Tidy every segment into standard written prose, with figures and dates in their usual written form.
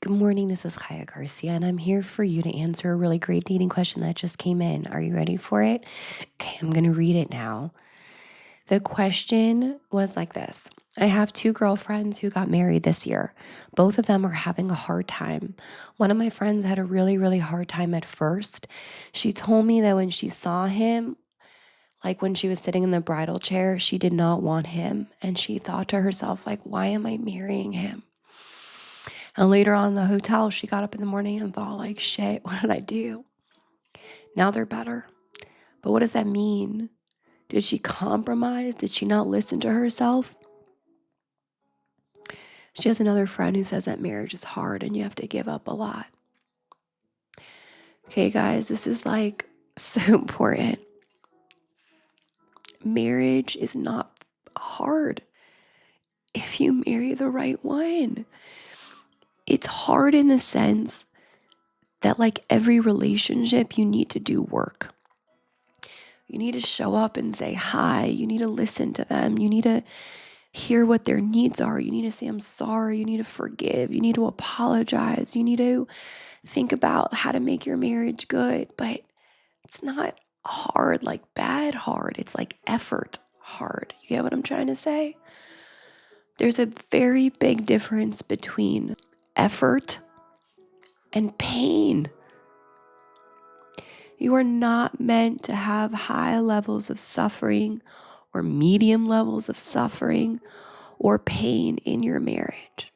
Good morning, this is Kaya Garcia, and I'm here for you to answer a really great dating question that just came in. Are you ready for it? Okay, I'm going to read it now. The question was like this. I have two girlfriends who got married this year. Both of them are having a hard time. One of my friends had a really hard time at first. She told me that when she saw him, like when she was sitting in the bridal chair, she did not want him. And she thought to herself, like, why am I marrying him? And later on in the hotel, she got up in the morning and thought, like, shit, what did I do? Now they're better. But what does that mean? Did she compromise? Did she not listen to herself? She has another friend who says that marriage is hard and you have to give up a lot. Okay, guys, this is like so important. Marriage is not hard if you marry the right one. It's hard in the sense that, like every relationship, you need to do work. You need to show up and say hi. You need to listen to them. You need to hear what their needs are. You need to say, I'm sorry. You need to forgive. You need to apologize. You need to think about how to make your marriage good. But it's not hard, like bad hard. It's like effort hard. You get what I'm trying to say? There's a very big difference between effort and pain. You are not meant to have high levels of suffering or medium levels of suffering or pain in your marriage.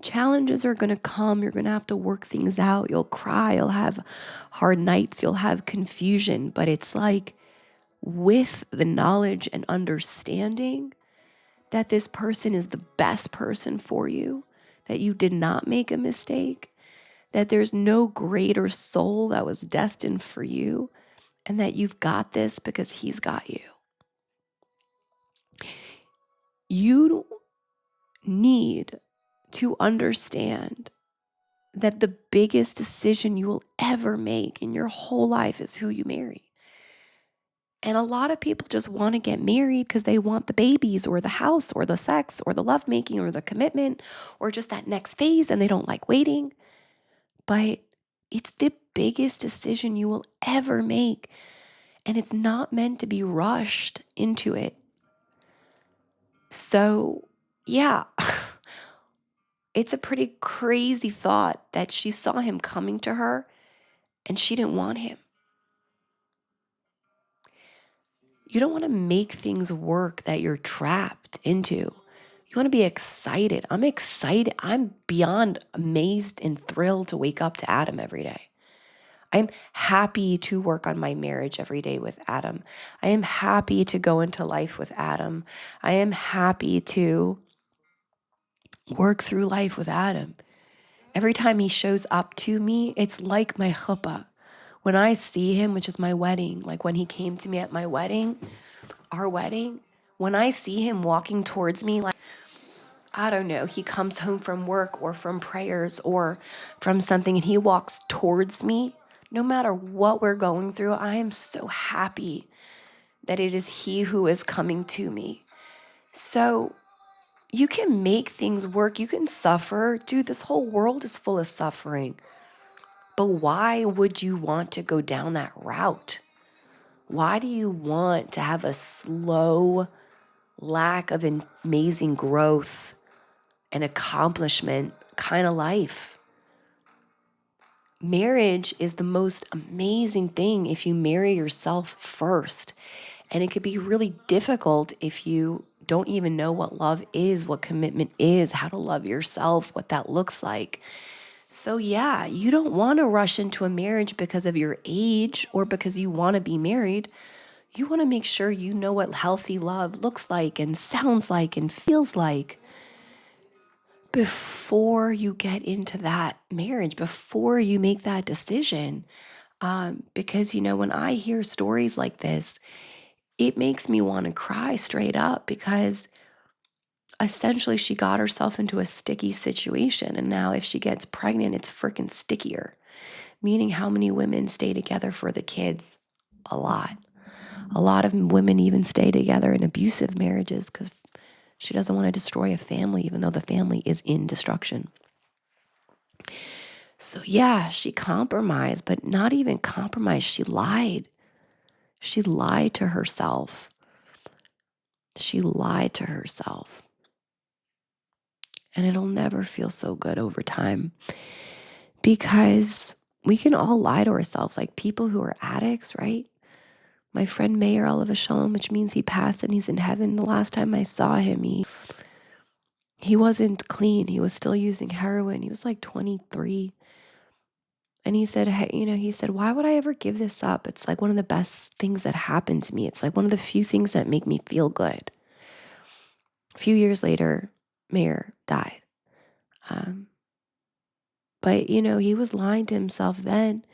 Challenges are going to come. You're going to have to work things out. You'll cry. You'll have hard nights. You'll have confusion. But it's like with the knowledge and understanding that this person is the best person for you, that you did not make a mistake, that there's no greater soul that was destined for you, and that you've got this because he's got you. You need to understand that the biggest decision you will ever make in your whole life is who you marry. And a lot of people just want to get married because they want the babies or the house or the sex or the lovemaking or the commitment or just that next phase, and they don't like waiting. But it's the biggest decision you will ever make, and it's not meant to be rushed into it. So, yeah, it's a pretty crazy thought that she saw him coming to her and she didn't want him. You don't want to make things work that you're trapped into. You want to be excited. I'm excited. I'm beyond amazed and thrilled to wake up to Adam every day. I'm happy to work on my marriage every day with Adam. I am happy to go into life with Adam. I am happy to work through life with Adam. Every time he shows up to me, it's like my chuppah. When I see him, which is my wedding, like when he came to me at my wedding, our wedding, when I see him walking towards me, like, I don't know, he comes home from work or from prayers or from something and he walks towards me, no matter what we're going through, I am so happy that it is he who is coming to me. So you can make things work. You can suffer. Dude, this whole world is full of suffering. But why would you want to go down that route? Why do you want to have a slow lack of amazing growth and accomplishment kind of life? Marriage is the most amazing thing if you marry yourself first. And it could be really difficult if you don't even know what love is, what commitment is, how to love yourself, what that looks like. So yeah, you don't want to rush into a marriage because of your age or because you want to be married. You want to make sure you know what healthy love looks like and sounds like and feels like before you get into that marriage, before you make that decision. Because, when I hear stories like this, it makes me want to cry straight up because essentially she got herself into a sticky situation. And now if she gets pregnant, it's freaking stickier. Meaning how many women stay together for the kids? A lot. A lot of women even stay together in abusive marriages because She doesn't want to destroy a family, even though the family is in destruction. So yeah, she compromised, but not even compromised. She lied. She lied to herself. She lied to herself. And it'll never feel so good over time, because we can all lie to ourselves, like people who are addicts, right? My friend Mayor Oliver Shalom, which means he passed and he's in heaven. The last time I saw him, he wasn't clean. He was still using heroin. He was like 23. And he said, hey, he said, why would I ever give this up? It's like one of the best things that happened to me. It's like one of the few things that make me feel good. A few years later, Mayor died. But, he was lying to himself then.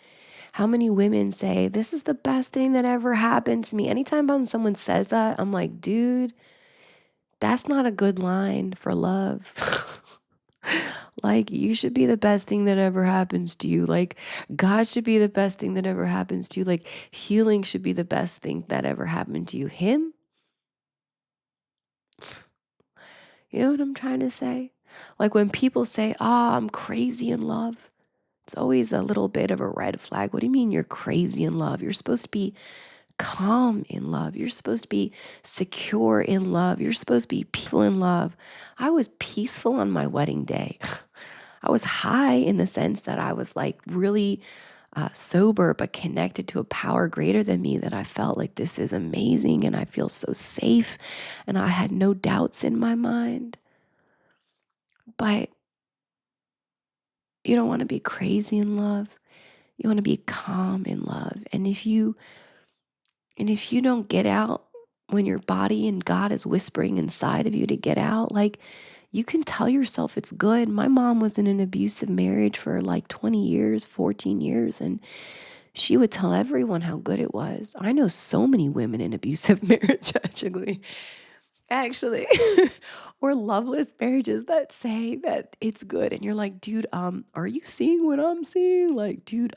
How many women say, this is the best thing that ever happened to me? Anytime someone says that, I'm like, dude, that's not a good line for love. Like, you should be the best thing that ever happens to you. Like, God should be the best thing that ever happens to you. Like, healing should be the best thing that ever happened to you. Him? You know what I'm trying to say? Like, when people say, I'm crazy in love, it's always a little bit of a red flag. What do you mean you're crazy in love? You're supposed to be calm in love. You're supposed to be secure in love. You're supposed to be peaceful in love. I was peaceful on my wedding day. I was high in the sense that I was like really sober, but connected to a power greater than me, that I felt like this is amazing and I feel so safe and I had no doubts in my mind. But you don't want to be crazy in love. You want to be calm in love. And if you don't get out when your body and God is whispering inside of you to get out, like, you can tell yourself it's good. My mom was in an abusive marriage for like 20 years, 14 years, and she would tell everyone how good it was. I know so many women in abusive marriage, actually, or loveless marriages that say that it's good. And you're like, dude, are you seeing what I'm seeing? Like, dude,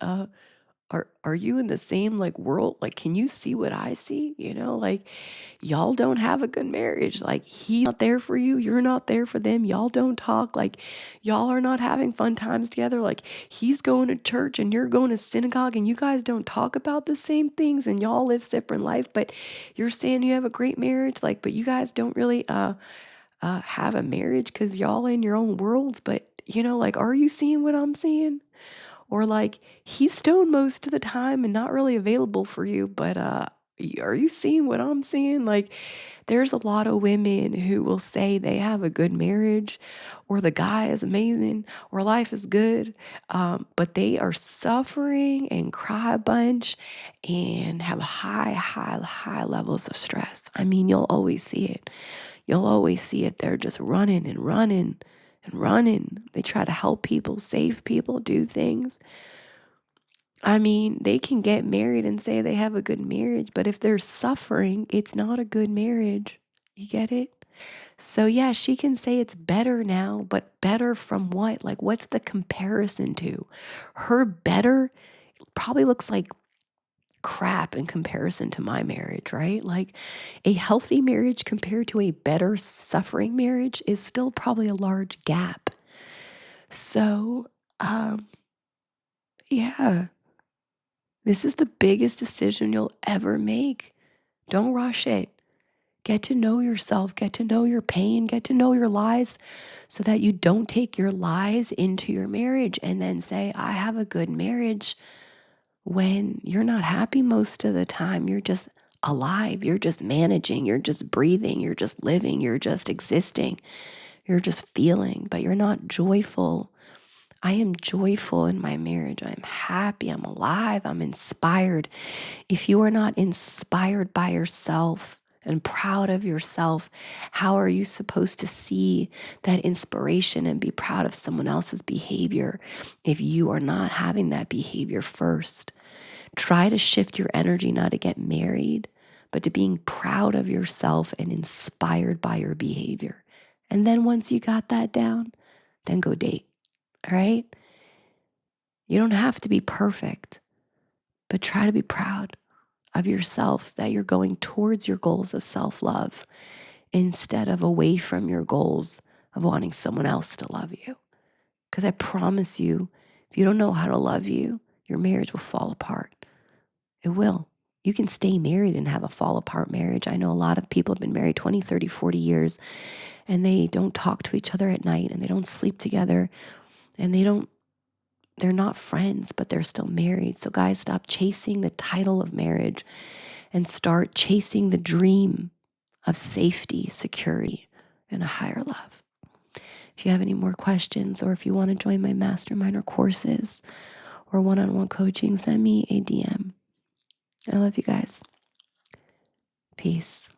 are you in the same like world? Like, can you see what I see? Like, y'all don't have a good marriage. Like, he's not there for you. You're not there for them. Y'all don't talk. Like, y'all are not having fun times together. Like, he's going to church and you're going to synagogue and you guys don't talk about the same things and y'all live separate life, but you're saying you have a great marriage. Like, but you guys don't really, have a marriage because y'all in your own worlds. But, like, are you seeing what I'm seeing? Or like, he's stoned most of the time and not really available for you, but are you seeing what I'm seeing? Like, there's a lot of women who will say they have a good marriage, or the guy is amazing, or life is good, but they are suffering and cry a bunch and have high levels of stress. I mean, you'll always see it. You'll always see it. They're just running and running and running. They try to help people, save people, do things. I mean, they can get married and say they have a good marriage, but if they're suffering, it's not a good marriage. You get it? So yeah, she can say it's better now, but better from what? Like, what's the comparison to? Her better probably looks like crap in comparison to my marriage, right? Like, a healthy marriage compared to a better suffering marriage is still probably a large gap. So, yeah, this is the biggest decision you'll ever make. Don't rush it. Get to know yourself, get to know your pain, get to know your lies, so that you don't take your lies into your marriage and then say, I have a good marriage, when you're not happy most of the time. You're just alive, you're just managing, you're just breathing, you're just living, you're just existing, you're just feeling, but you're not joyful. I am joyful in my marriage. I'm happy. I'm alive. I'm inspired. If you are not inspired by yourself and proud of yourself, how are you supposed to see that inspiration and be proud of someone else's behavior if you are not having that behavior first? Try to shift your energy not to get married, but to being proud of yourself and inspired by your behavior. And then once you got that down, then go date. All right? You don't have to be perfect, but try to be proud of yourself, that you're going towards your goals of self-love instead of away from your goals of wanting someone else to love you. Because I promise you, if you don't know how to love you, your marriage will fall apart. It will. You can stay married and have a fall apart marriage. I know a lot of people have been married 20, 30, 40 years and they don't talk to each other at night and they don't sleep together and they're not friends, but they're still married. So guys, stop chasing the title of marriage and start chasing the dream of safety, security, and a higher love. If you have any more questions or if you want to join my mastermind or courses or one-on-one coaching, send me a DM. I love you guys. Peace.